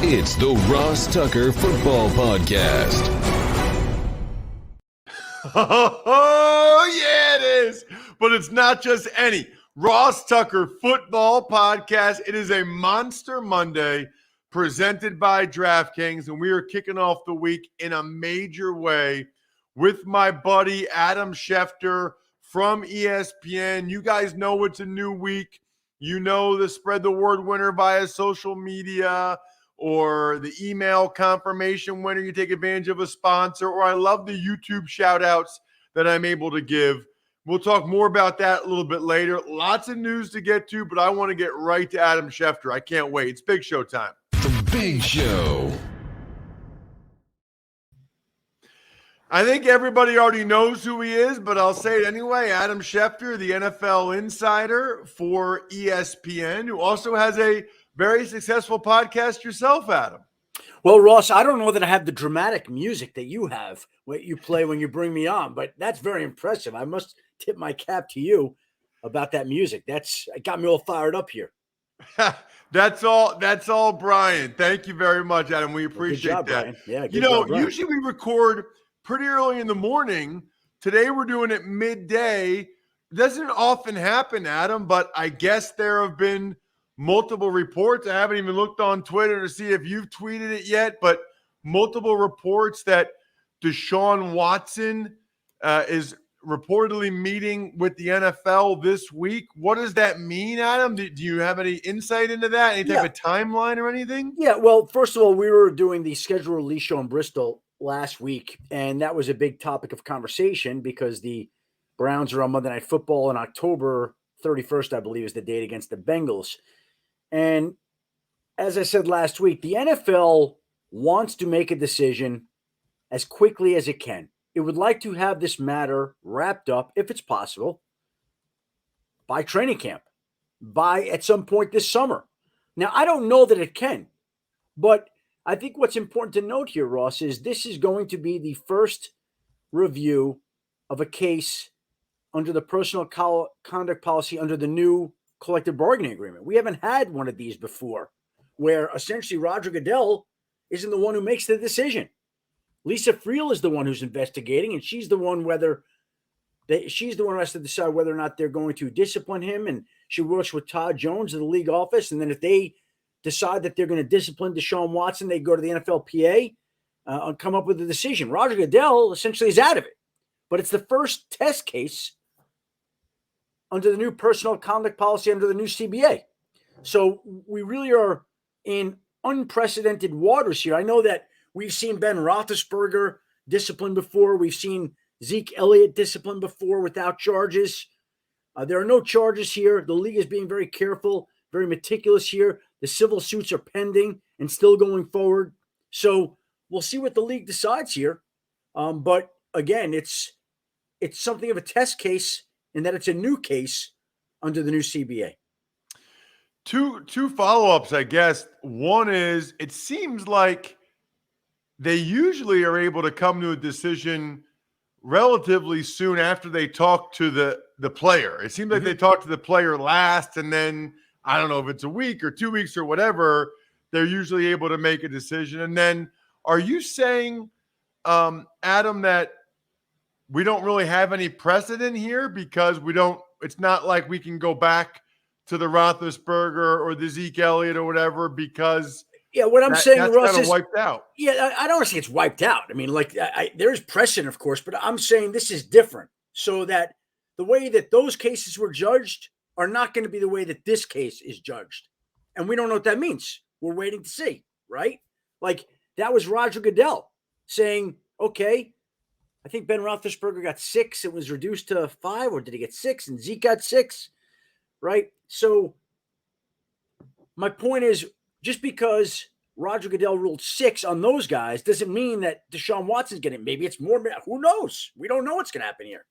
It's the Ross Tucker Football Podcast. Oh, yeah, it is. But it's not just any Ross Tucker Football Podcast. It is a Monster Monday presented by DraftKings, and we are kicking off the week in a major way with my buddy Adam Schefter from ESPN. You guys know it's a new week. You know the spread the word winner via social media or the email confirmation winner. You take advantage of a sponsor, or I love the YouTube shout outs that I'm able to give. We'll talk more about that a little bit later. Lots of news to get to, but I want to get right to Adam Schefter. I can't wait. It's Big Show time. The Big Show. I think everybody already knows who he is, but I'll say it anyway. Adam Schefter, the NFL insider for ESPN, who also has a very successful podcast yourself, Adam. Well, Ross, I don't know that I have the dramatic music that you have, what you play when you bring me on, but that's very impressive. I must tip my cap to you about that music. It got me all fired up here. That's all, Brian. Thank you very much, Adam. We appreciate job, that. Brian. Yeah, good job, Brian. Usually we record pretty early in the morning. Today we're doing it midday. It doesn't often happen, Adam, but I guess there have been multiple reports. I haven't even looked on Twitter to see if you've tweeted it yet, but multiple reports that Deshaun Watson is reportedly meeting with the NFL this week. What does that mean, Adam? Do you have any insight into that? Any type of timeline or anything? Yeah, well, first of all, we were doing the schedule release show in Bristol last week, and that was a big topic of conversation because the Browns are on Monday Night Football on October 31st, I believe, is the date against the Bengals. And as I said last week, the NFL wants to make a decision as quickly as it can. It would like to have this matter wrapped up, if it's possible, by training camp, by at some point this summer. Now, I don't know that it can, but I think what's important to note here, Ross, is this is going to be the first review of a case under the personal conduct policy under the new collective bargaining agreement. We haven't had one of these before, where essentially Roger Goodell isn't the one who makes the decision. Lisa Friel is the one who's investigating, and she's the one who has to decide whether or not they're going to discipline him. And she works with Todd Jones of the league office. And then if they decide that they're going to discipline Deshaun Watson, they go to the NFLPA and come up with a decision. Roger Goodell essentially is out of it, but it's the first test case under the new personal conduct policy under the new CBA. So we really are in unprecedented waters here. I know that we've seen Ben Roethlisberger disciplined before. We've seen Zeke Elliott disciplined before without charges. There are no charges here. The league is being very careful, very meticulous here. The civil suits are pending and still going forward. So we'll see what the league decides here. But again, it's something of a test case in that it's a new case under the new CBA. Two follow-ups, I guess. One is it seems like they usually are able to come to a decision relatively soon after they talk to the player. It seems like they talk to the player last, and then I don't know if it's a week or 2 weeks or whatever, they're usually able to make a decision. And then are you saying, Adam, that we don't really have any precedent here because it's not like we can go back to the Roethlisberger or the Zeke Elliott or whatever because what I'm saying, Russ, kind of wiped out. Yeah, I don't want to say it's wiped out. I mean, there is precedent, of course, but I'm saying this is different so that the way that those cases were judged are not going to be the way that this case is judged. And we don't know what that means. We're waiting to see, right? Like that was Roger Goodell saying, okay, I think Ben Roethlisberger got 6. It was reduced to 5, or did he get 6? And Zeke got 6, right? So my point is, just because Roger Goodell ruled 6 on those guys doesn't mean that Deshaun Watson's getting. Maybe it's more. Who knows? We don't know what's going to happen here.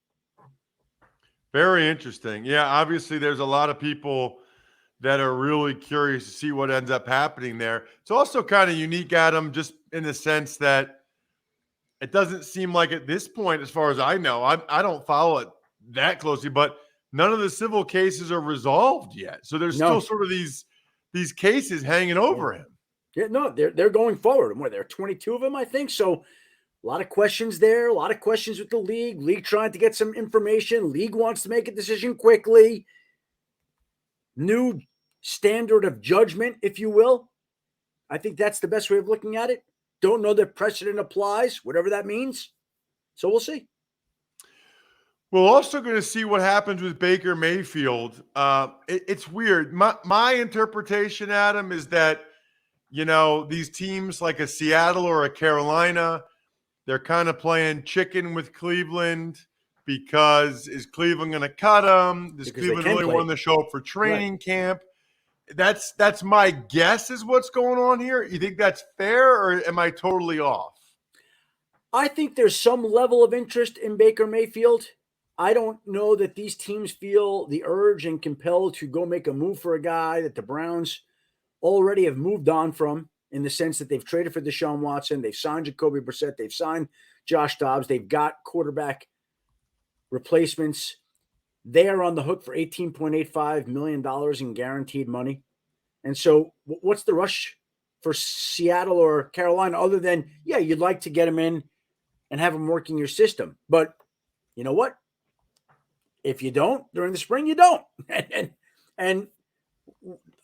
Very interesting. Yeah, obviously there's a lot of people that are really curious to see what ends up happening there. It's also kind of unique, Adam, just in the sense that it doesn't seem like at this point, as far as I know, I don't follow it that closely, but none of the civil cases are resolved yet. So there's still sort of these cases hanging over him. Yeah, no, they're going forward. There are 22 of them, I think. So a lot of questions there, a lot of questions with the league. League trying to get some information. League wants to make a decision quickly. New standard of judgment, if you will. I think that's the best way of looking at it. Don't know that precedent applies, whatever that means. So we'll see. We're also going to see what happens with Baker Mayfield. It's weird. My interpretation, Adam, is that, these teams like a Seattle or a Carolina, they're kind of playing chicken with Cleveland because is Cleveland going to cut them? Does Because Cleveland really want to show up for training camp? That's my guess is what's going on here. You think that's fair, or am I totally off? I think there's some level of interest in Baker Mayfield. I don't know that these teams feel the urge and compelled to go make a move for a guy that the Browns already have moved on from, in the sense that they've traded for Deshaun Watson, they've signed Jacoby Brissett, they've signed Josh Dobbs, they've got quarterback replacements. They are on the hook for $18.85 million in guaranteed money. And so what's the rush for Seattle or Carolina other than, yeah, you'd like to get him in and have him working your system. But you know what? If you don't during the spring, you don't. And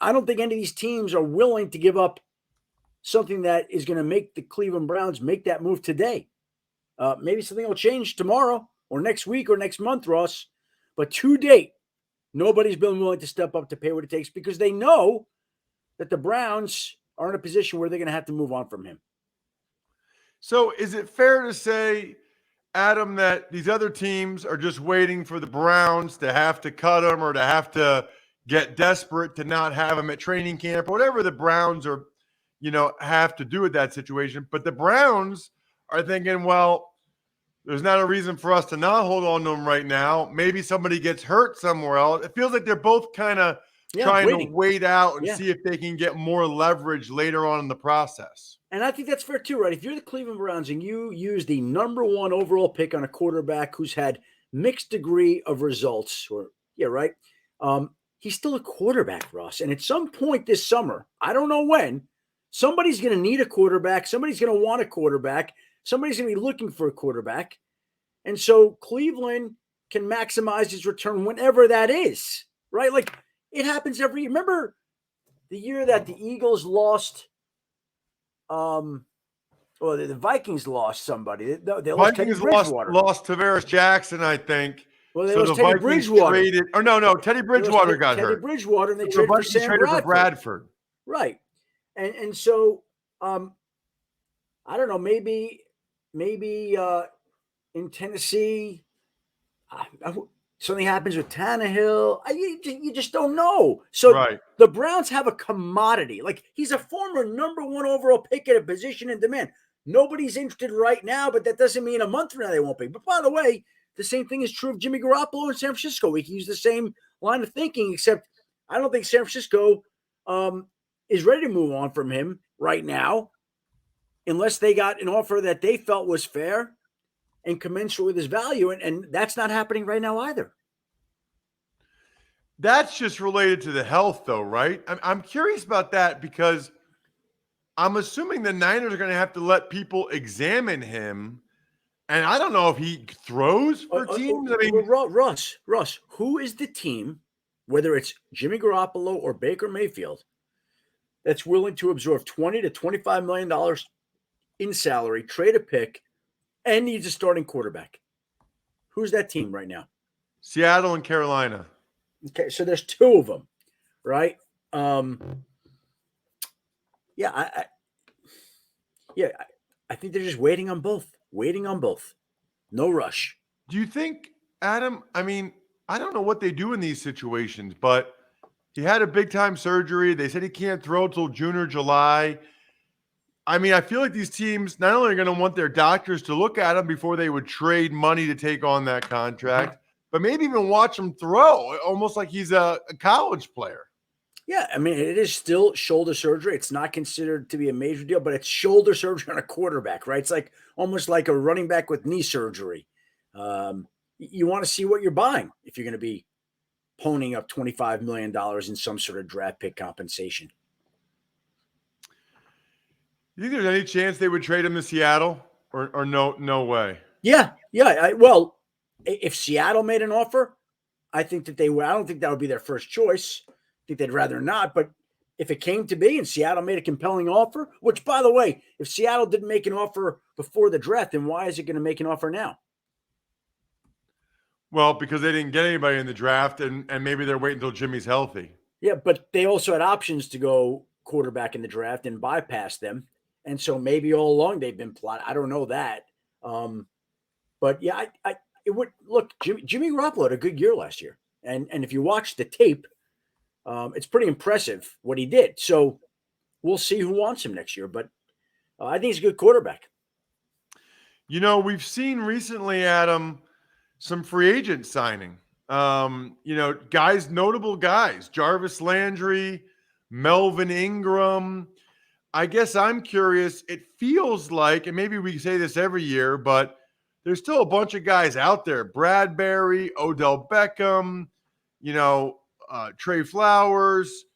I don't think any of these teams are willing to give up something that is going to make the Cleveland Browns make that move today. Maybe something will change tomorrow or next week or next month, Ross. But to date, nobody's been willing to step up to pay what it takes because they know that the Browns are in a position where they're going to have to move on from him. So is it fair to say, Adam, that these other teams are just waiting for the Browns to have to cut him or to have to get desperate to not have him at training camp, or whatever the Browns are, have to do with that situation? But the Browns are thinking, well, there's not a reason for us to not hold on to him right now. Maybe somebody gets hurt somewhere else. It feels like they're both kind of trying to wait out and see if they can get more leverage later on in the process. And I think that's fair too, right? If you're the Cleveland Browns and you use the number one overall pick on a quarterback who's had mixed degree of results, he's still a quarterback, Ross. And at some point this summer, I don't know when, somebody's going to need a quarterback. Somebody's going to want a quarterback. Somebody's going to be looking for a quarterback. And so Cleveland can maximize his return whenever that is, right? Like it happens every year. Remember the year that the Eagles lost the Vikings lost somebody. They lost Teddy Bridgewater. Lost Tavares Jackson, I think. Well, they lost Teddy Bridgewater. Teddy Bridgewater got hurt. Teddy Bridgewater, and they traded for Sam Bradford. Right. And so I don't know, maybe in Tennessee something happens with Tannehill. You just don't know. So the Browns have a commodity. Like he's a former number one overall pick at a position in demand. Nobody's interested right now, but that doesn't mean a month from now they won't be. But by the way, the same thing is true of Jimmy Garoppolo in San Francisco. We can use the same line of thinking, except I don't think San Francisco is ready to move on from him right now unless they got an offer that they felt was fair and commensurate with his value. And that's not happening right now either. That's just related to the health, though, right? I'm curious about that because I'm assuming the Niners are going to have to let people examine him. And I don't know if he throws for teams. Russ, who is the team, whether it's Jimmy Garoppolo or Baker Mayfield, that's willing to absorb $20 to $25 million in salary, trade a pick, and needs a starting quarterback? Who's that team right now? Seattle and Carolina. Okay, so there's two of them, right? I think they're just waiting on both. No rush. Do you think, Adam, I don't know what they do in these situations, but he had a big-time surgery. They said he can't throw till June or July. I feel like these teams not only are going to want their doctors to look at him before they would trade money to take on that contract, but maybe even watch him throw, almost like he's a college player. Yeah, it is still shoulder surgery. It's not considered to be a major deal, but it's shoulder surgery on a quarterback, right? It's like almost like a running back with knee surgery. You want to see what you're buying if you're going to be ponying up $25 million in some sort of draft pick compensation. You think there's any chance they would trade him to Seattle, or no way? Yeah. Well, if Seattle made an offer, I think that they would. I don't think that would be their first choice. I think they'd rather not. But if it came to be and Seattle made a compelling offer, which, by the way, if Seattle didn't make an offer before the draft, then why is it going to make an offer now? Well, because they didn't get anybody in the draft, and maybe they're waiting until Jimmy's healthy. Yeah, but they also had options to go quarterback in the draft and bypass them. And so maybe all along they've been plotting. I don't know that. But yeah, it would look. Jimmy Garoppolo had a good year last year, and if you watch the tape, it's pretty impressive what he did. So we'll see who wants him next year. But I think he's a good quarterback. We've seen recently, Adam, some free agent signing. Notable guys: Jarvis Landry, Melvin Ingram. I guess I'm curious. It feels like, and maybe we say this every year, but there's still a bunch of guys out there: Bradbury, Odell Beckham, Trey Flowers,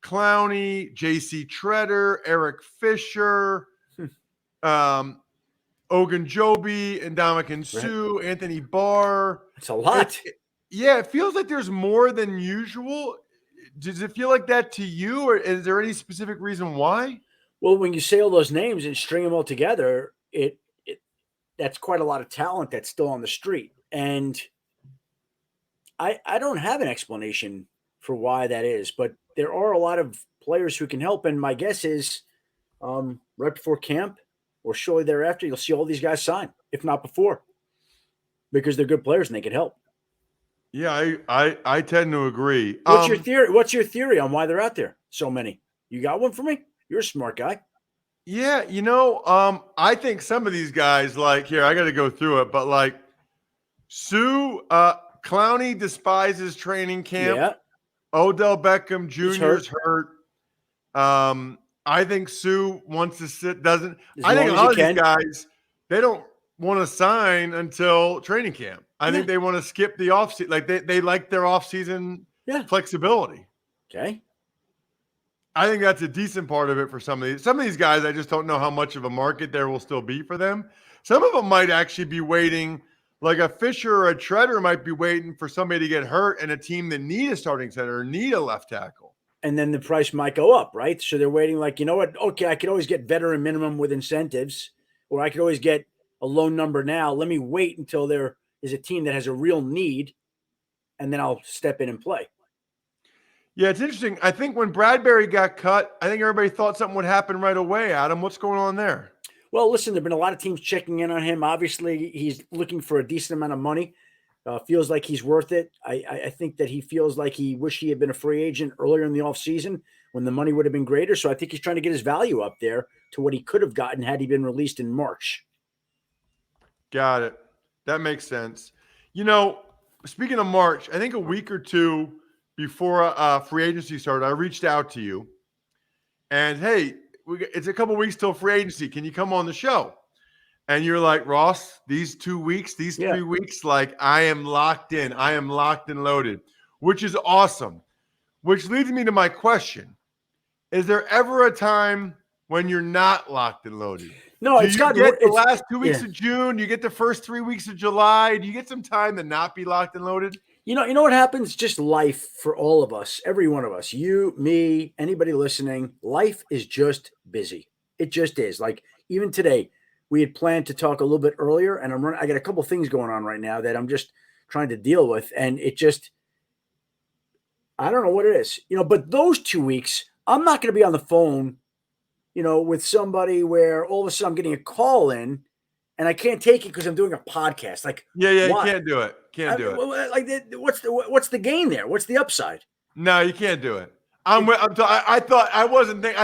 Clowney, J.C. Treader, Eric Fisher, Ogunjobi, Ndamukong Suh, Anthony Barr. It's a lot. It feels like there's more than usual. Does it feel like that to you, or is there any specific reason why? Well, when you say all those names and string them all together, that's quite a lot of talent that's still on the street. And I don't have an explanation for why that is, but there are a lot of players who can help. And my guess is right before camp or shortly thereafter, you'll see all these guys sign, if not before, because they're good players and they can help. Yeah, I tend to agree. What's your theory? What's your theory on why they're out there? So many. You got one for me? You're a smart guy. Yeah, I think some of these guys, like, here, I got to go through it, but like Suh, Clowney despises training camp. Yeah. Odell Beckham Jr. is hurt. I think Suh wants to sit, doesn't. I think a lot of these guys, they don't want to sign until training camp. I think they want to skip the offseason. Like they like their offseason flexibility. Okay. I think that's a decent part of it for some of these. Some of these guys, I just don't know how much of a market there will still be for them. Some of them might actually be waiting, like a Fisher or a Treader might be waiting for somebody to get hurt and a team that need a starting center or need a left tackle. And then the price might go up, right? So they're waiting like, you know what? Okay, I could always get veteran minimum with incentives, or I could always get a low number now. Let me wait until there is a team that has a real need, and then I'll step in and play. Yeah, it's interesting. I think when Bradbury got cut, I think everybody thought something would happen right away. Adam, what's going on there? Well, listen, there have been a lot of teams checking in on him. Obviously, he's looking for a decent amount of money. Feels like he's worth it. I think that he feels like he wished he had been a free agent earlier in the offseason when the money would have been greater. So I think he's trying to get his value up there to what he could have gotten had he been released in March. Got it. That makes sense. Speaking of March, I think a week or two before free agency started, I reached out to you and, hey, it's a couple weeks till free agency. Can you come on the show? And you're like, Ross, these 2 weeks, these 3 weeks, like I am locked in. I am locked and loaded, which is awesome. Which leads me to my question. Is there ever a time when you're not locked and loaded? No, it's got the last 2 weeks of June. You get the first 3 weeks of July. Do you get some time to not be locked and loaded? You know what happens? Just life for all of us, every one of us, you, me, anybody listening, life is just busy. It just is. Like even today, we had planned to talk a little bit earlier, and I got a couple things going on right now that I'm just trying to deal with. And it just, I don't know what it is, but those 2 weeks, I'm not going to be on the phone, with somebody where all of a sudden I'm getting a call in and I can't take it because I'm doing a podcast. Like, you can't do it. Can't do it. Like, what's the gain there? What's the upside? No, you can't do it. I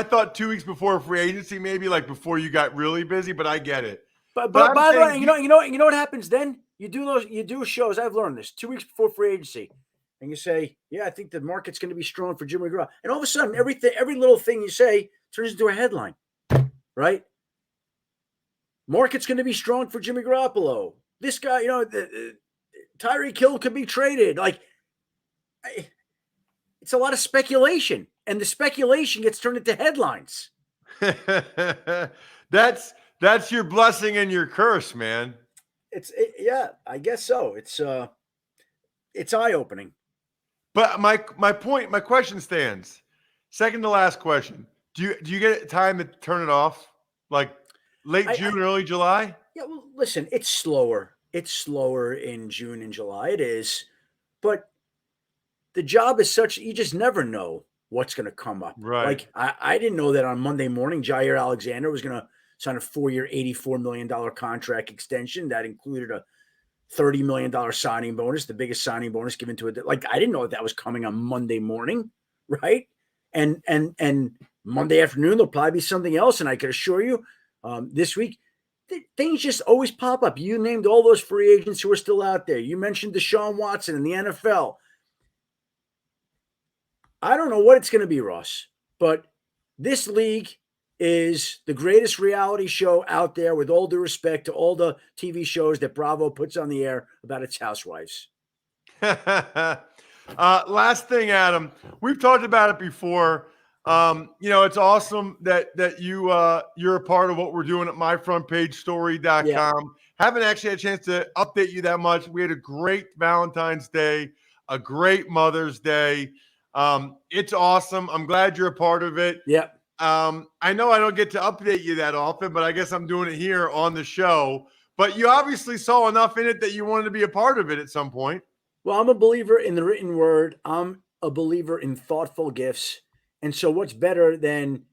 thought 2 weeks before free agency, maybe like before you got really busy, but I get it. But by the way, you know what happens then? You do shows. I've learned this 2 weeks before free agency, and you say, "Yeah, I think the market's going to be strong for Jimmy Garoppolo," and all of a sudden, every little thing you say turns into a headline, right? Market's going to be strong for Jimmy Garoppolo. This guy, Tyreek Hill could be traded. Like, it's a lot of speculation, and the speculation gets turned into headlines. That's your blessing and your curse, man. Yeah, I guess so. It's eye-opening. But my question stands. Second to last question. Do you get time to turn it off? Like late June, early July? Yeah, well, listen, it's slower. It's slower in June and July. It is. But the job is such you just never know what's going to come up. Right. Like I didn't know that on Monday morning, Jair Alexander was going to sign a 4-year, $84 million contract extension that included a $30 million signing bonus, the biggest signing bonus given to it. Like I didn't know that was coming on Monday morning, right? And Monday afternoon there'll probably be something else. And I can assure you, this week things just always pop up. You named all those free agents who are still out there. You mentioned Deshaun Watson in the NFL. I don't know what it's going to be, Ross, but this league is the greatest reality show out there, with all due respect to all the TV shows that Bravo puts on the air about its housewives. Last thing, Adam, we've talked about it before. It's awesome that you're a part of what we're doing at myfrontpagestory.com. Yeah. Haven't actually had a chance to update you that much. We had a great Valentine's Day, a great Mother's Day. It's awesome. I'm glad you're a part of it. Yeah. I know I don't get to update you that often, but I guess I'm doing it here on the show. But you obviously saw enough in it that you wanted to be a part of it at some point. Well, I'm a believer in the written word. I'm a believer in thoughtful gifts. And so what's better than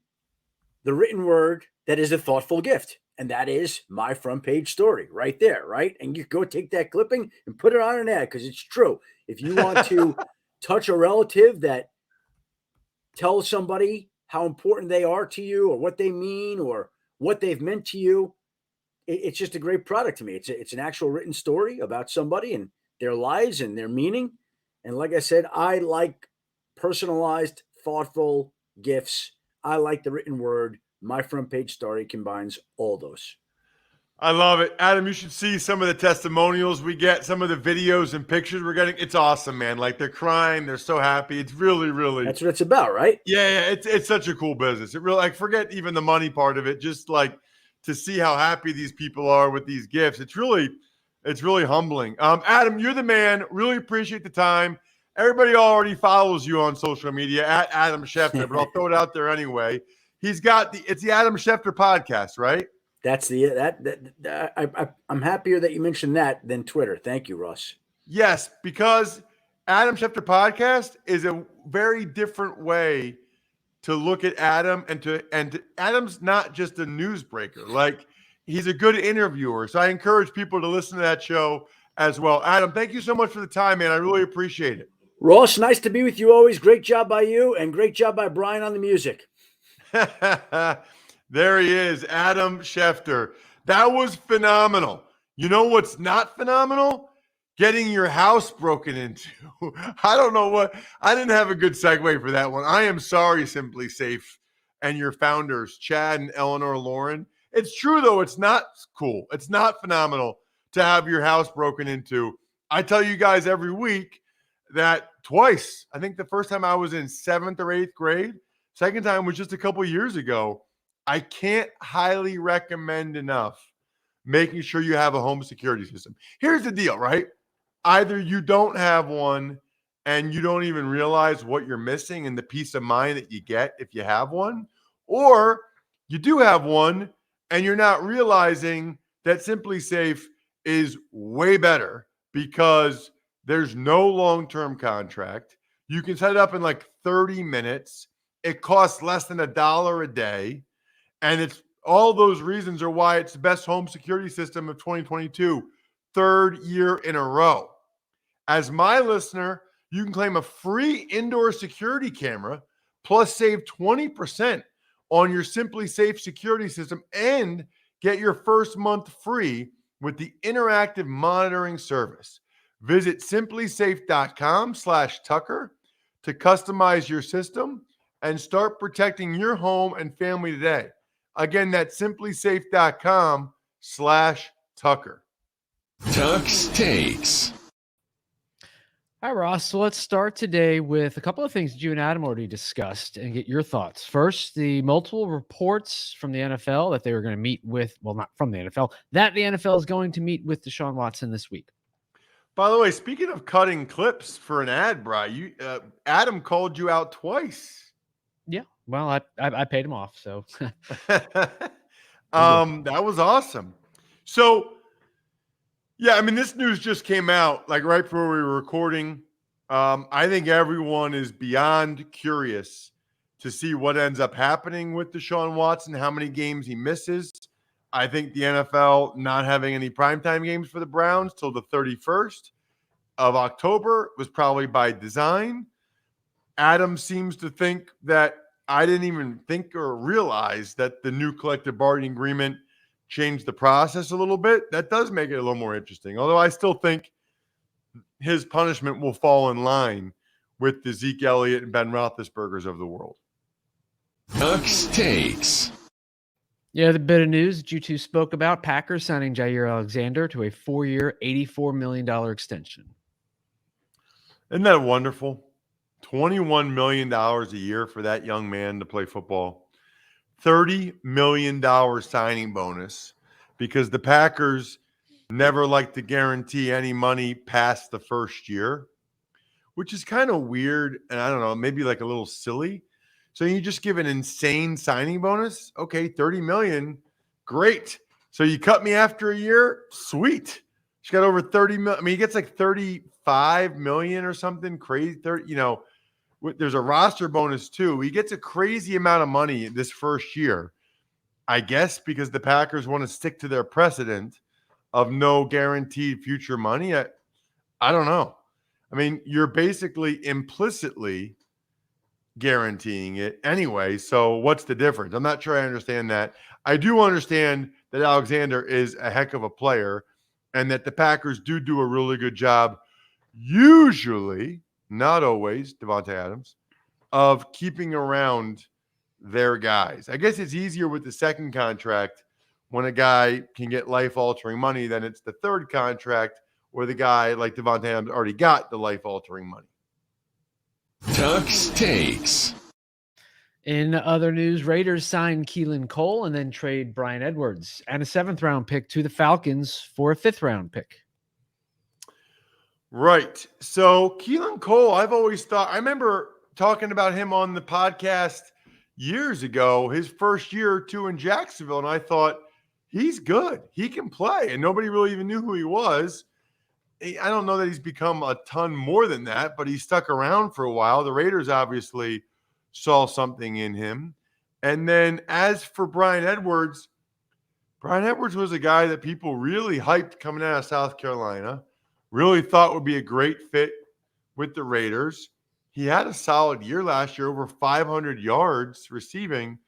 the written word that is a thoughtful gift? And that is my front page story right there, right? And you go take that clipping and put it on an ad, because it's true. If you want to touch a relative that tells somebody how important they are to you, or what they mean, or what they've meant to you, it's just a great product to me. It's an actual written story about somebody and their lives and their meaning. And like I said, I like personalized, thoughtful gifts. I like the written word. My front page story combines all those. I love it. Adam, you should see some of the testimonials we get, some of the videos and pictures we're getting. It's awesome, man. Like, they're crying. They're so happy. It's really, really. That's what it's about, right? Yeah. It's such a cool business. It really, like, forget even the money part of it. Just like to see how happy these people are with these gifts. It's really humbling. Adam, you're the man. Really appreciate the time. Everybody already follows you on social media at Adam Schefter, but I'll throw it out there anyway. He's got it's the Adam Schefter podcast, right? That's I'm happier that you mentioned that than Twitter. Thank you, Ross. Yes, because Adam Schefter podcast is a very different way to look at Adam, and Adam's not just a newsbreaker. Like, he's a good interviewer. So I encourage people to listen to that show as well. Adam, thank you so much for the time, man. I really appreciate it. Ross, nice to be with you always. Great job by you, and great job by Brian on the music. There he is, Adam Schefter. That was phenomenal. You know what's not phenomenal? Getting your house broken into. I don't know what. I didn't have a good segue for that one. I am sorry, Simply Safe and your founders, Chad and Eleanor Lauren. It's true, though. It's not cool. It's not phenomenal to have your house broken into. I tell you guys every week that twice. I think the first time I was in 7th or 8th grade. Second time was just a couple years ago. I can't highly recommend enough making sure you have a home security system. Here's the deal, right? Either you don't have one and you don't even realize what you're missing and the peace of mind that you get if you have one, or you do have one and you're not realizing that Simply Safe is way better because there's no long-term contract. You can set it up in like 30 minutes. It costs less than $1 a day. And it's all those reasons are why it's the best home security system of 2022, 3rd year in a row. As my listener, you can claim a free indoor security camera plus save 20% on your Simply Safe security system and get your first month free with the interactive monitoring service. Visit simplysafe.com/Tucker to customize your system and start protecting your home and family today. Again, that's simplysafe.com/Tucker. Tuck's Takes. Hi, Ross. So let's start today with a couple of things that you and Adam already discussed and get your thoughts. First, the multiple reports from the NFL that they were going to meet with, well, not from the NFL, that the NFL is going to meet with Deshaun Watson this week. By the way, speaking of cutting clips for an ad, Bri, Adam called you out twice. Yeah. Well, I paid him off. So That was awesome. So, yeah, I mean, this news just came out like right before we were recording. I think everyone is beyond curious to see what ends up happening with Deshaun Watson, how many games he misses. I think the NFL not having any primetime games for the Browns till the 31st of October was probably by design. Adam seems to think that I didn't even think or realize that the new collective bargaining agreement changed the process a little bit. That does make it a little more interesting. Although I still think his punishment will fall in line with the Zeke Elliott and Ben Roethlisbergers of the world. Ducks Takes. yeah, the bit of news that you two spoke about, Packers signing Jair Alexander to a 4-year, $84 million extension. Isn't that wonderful? $21 million a year for that young man to play football. $30 million signing bonus because the Packers never like to guarantee any money past the first year, which is kind of weird. And I don't know, maybe like a little silly. So you just give an insane signing bonus. Okay, 30 million. Great. So you cut me after a year. Sweet. She got over 30 million. I mean, he gets like 35 million or something crazy. 30, there's a roster bonus too. He gets a crazy amount of money this first year, I guess, because the Packers want to stick to their precedent of no guaranteed future money. I don't know. I mean, you're basically implicitly guaranteeing it anyway. So what's the difference? I'm not sure I understand that. I do understand that Alexander is a heck of a player and that the Packers do a really good job, usually, not always, Devontae Adams, of keeping around their guys. I guess it's easier with the second contract when a guy can get life-altering money than it's the third contract where the guy like Devontae Adams already got the life-altering money. Ducks Takes. In other news, Raiders sign Keelan Cole and then trade Brian Edwards and a 7th-round pick to the Falcons for a 5th-round pick. Right. So Keelan Cole, I've always thought, I remember talking about him on the podcast years ago, his first year or two in Jacksonville, and I thought, he's good. He can play, and nobody really even knew who he was. I don't know that he's become a ton more than that, but he stuck around for a while. The Raiders obviously saw something in him. And then as for Brian Edwards was a guy that people really hyped coming out of South Carolina, really thought would be a great fit with the Raiders. He had a solid year last year, over 500 yards receiving,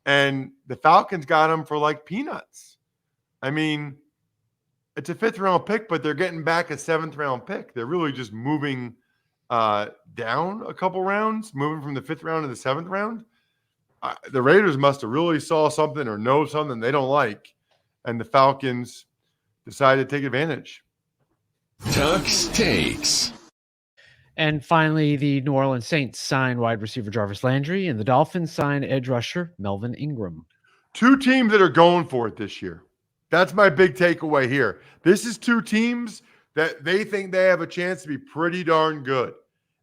and the Falcons got him for like peanuts. I mean, it's a 5th-round pick, but they're getting back a 7th-round pick. They're really just moving down a couple rounds, moving from the 5th round to the 7th round. The Raiders must have really saw something or know something they don't like, and the Falcons decided to take advantage. Ducks Takes. And finally, the New Orleans Saints sign wide receiver Jarvis Landry, and the Dolphins sign edge rusher Melvin Ingram. Two teams that are going for it this year. That's my big takeaway here. This is two teams that they think they have a chance to be pretty darn good,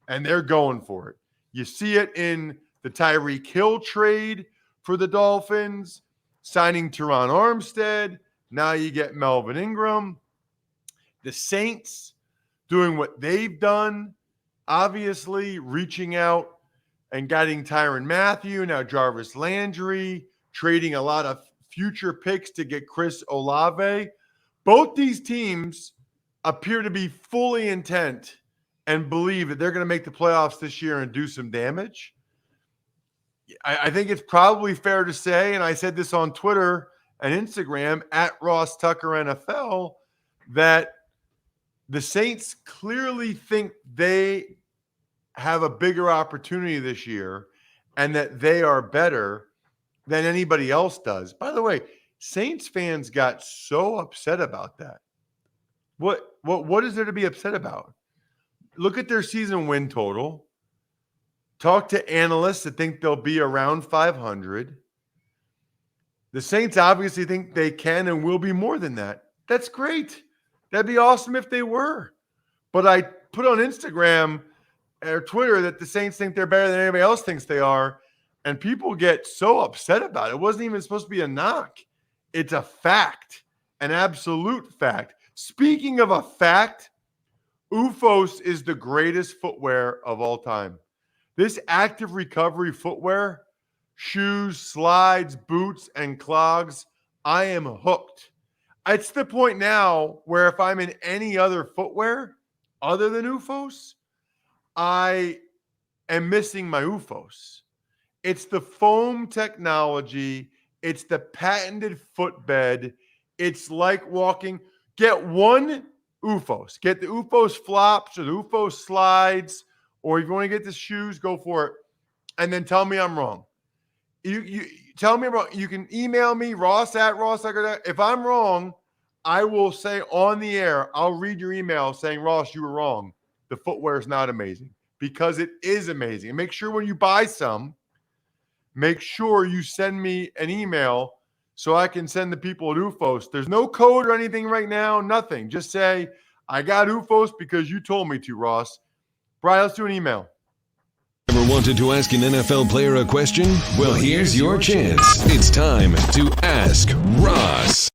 and they're going for it. You see it in the Tyreek Hill trade for the Dolphins, signing Teron Armstead. Now you get Melvin Ingram. The Saints doing what they've done, obviously reaching out and getting Tyrann Mathieu, now Jarvis Landry, trading a lot of future picks to get Chris Olave. Both these teams appear to be fully intent and believe that they're going to make the playoffs this year and do some damage. I think it's probably fair to say, and I said this on Twitter and Instagram at Ross Tucker NFL, that the Saints clearly think they have a bigger opportunity this year and that they are better than anybody else does. By the way, Saints fans got so upset about that. What is there to be upset about? look at their season win total. Talk to analysts that think they'll be around 500. The Saints obviously think they can and will be more than that. That's great. That'd be awesome if they were. But I put on Instagram or Twitter that the Saints think they're better than anybody else thinks they are. And people get so upset about it. It wasn't even supposed to be a knock. It's a fact, an absolute fact. Speaking of a fact, OOFOS is the greatest footwear of all time. This active recovery footwear, shoes, slides, boots, and clogs, I am hooked. It's the point now where if I'm in any other footwear other than OOFOS, I am missing my OOFOS. It's the foam technology. It's the patented footbed. It's like walking. Get one OOFOS. Get the OOFOS flops or the OOFOS slides, or if you want to get the shoes, go for it. And then tell me I'm wrong. You tell me I'm wrong. You can email me, ross@ross.com. If I'm wrong, I will say on the air, I'll read your email saying, Ross, you were wrong. The footwear is not amazing, because it is amazing. And make sure when you buy some, make sure you send me an email so I can send the people at OOFOS. There's no code or anything right now, nothing. Just say, I got OOFOS because you told me to, Ross. Brian, let's do an email. Ever wanted to ask an NFL player a question? Well, here's your chance. It's time to Ask Ross.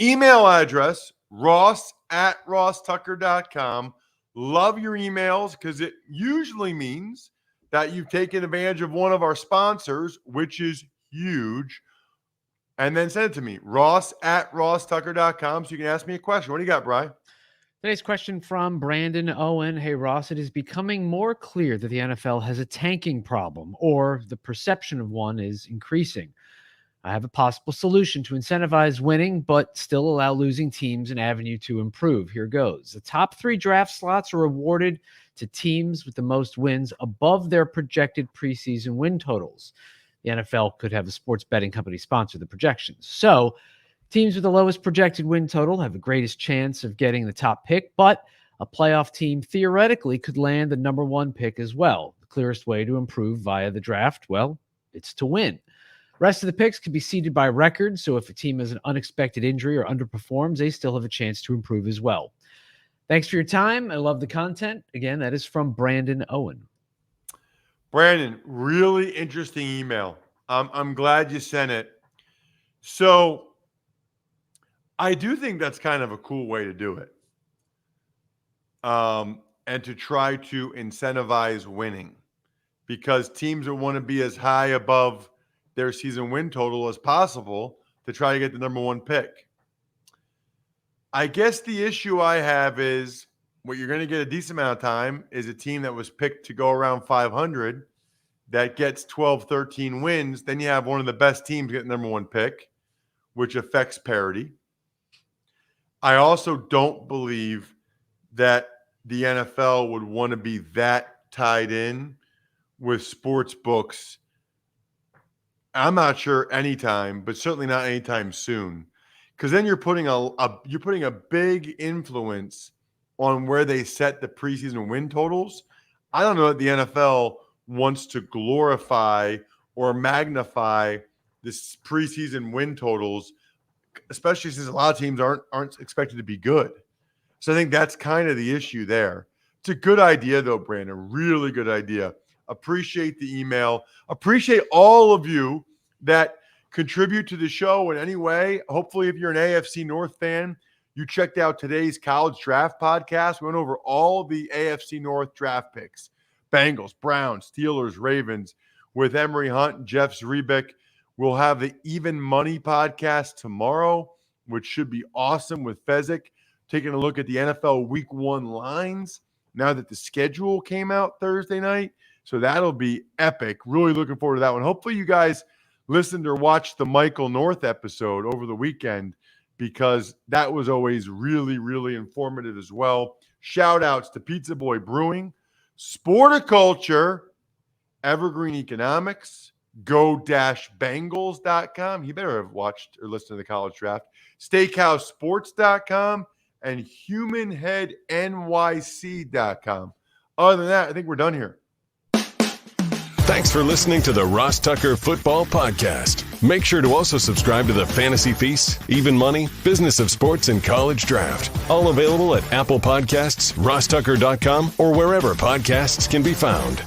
Email address, ross@rosstucker.com. Love your emails because it usually means that you've taken advantage of one of our sponsors, which is huge. And then send it to me, ross@rosstucker.com, so you can ask me a question. What do you got, Bri? Today's question from Brandon Owen. Hey, Ross, it is becoming more clear that the NFL has a tanking problem, or the perception of one is increasing. I have a possible solution to incentivize winning, but still allow losing teams an avenue to improve. Here goes. The top 3 draft slots are awarded to teams with the most wins above their projected preseason win totals. The NFL could have a sports betting company sponsor the projections. So teams with the lowest projected win total have the greatest chance of getting the top pick, but a playoff team theoretically could land the number 1 pick as well. The clearest way to improve via the draft, well, it's to win. Rest of the picks could be seeded by record, so if a team has an unexpected injury or underperforms, they still have a chance to improve as well. Thanks for your time. I love the content. Again, that is from Brandon Owen. Brandon, really interesting email. I'm glad you sent it. So I do think that's kind of a cool way to do it. And to try to incentivize winning, because teams that want to be as high above their season win total as possible to try to get the number 1 pick. I guess the issue I have is what you're going to get a decent amount of time is a team that was picked to go around 500 that gets 12, 13 wins. Then you have one of the best teams get the number 1 pick, which affects parity. I also don't believe that the NFL would want to be that tied in with sports books. I'm not sure anytime, but certainly not anytime soon, because then you're putting a big influence on where they set the preseason win totals. I don't know that the NFL wants to glorify or magnify this preseason win totals, especially since a lot of teams aren't expected to be good. So I think that's kind of the issue there. It's a good idea, though, Brandon. Really good idea. Appreciate the email. Appreciate all of you that contribute to the show in any way. Hopefully, if you're an AFC North fan, you checked out today's college draft podcast. We went over all the AFC North draft picks. Bengals, Browns, Steelers, Ravens with Emery Hunt and Jeff Zrebick. We'll have the Even Money podcast tomorrow, which should be awesome, with Fezzik taking a look at the NFL Week 1 lines now that the schedule came out Thursday night. So that'll be epic. Really looking forward to that one. Hopefully you guys listened or watched the Michael North episode over the weekend, because that was always really, really informative as well. Shout outs to Pizza Boy Brewing, Sporticulture, Evergreen Economics, go-bengals.com. You better have watched or listened to the college draft. Steakhousesports.com and humanheadnyc.com. Other than that, I think we're done here. Thanks for listening to the Ross Tucker Football Podcast. Make sure to also subscribe to the Fantasy Feast, Even Money, Business of Sports, and College Draft. All available at Apple Podcasts, rosstucker.com, or wherever podcasts can be found.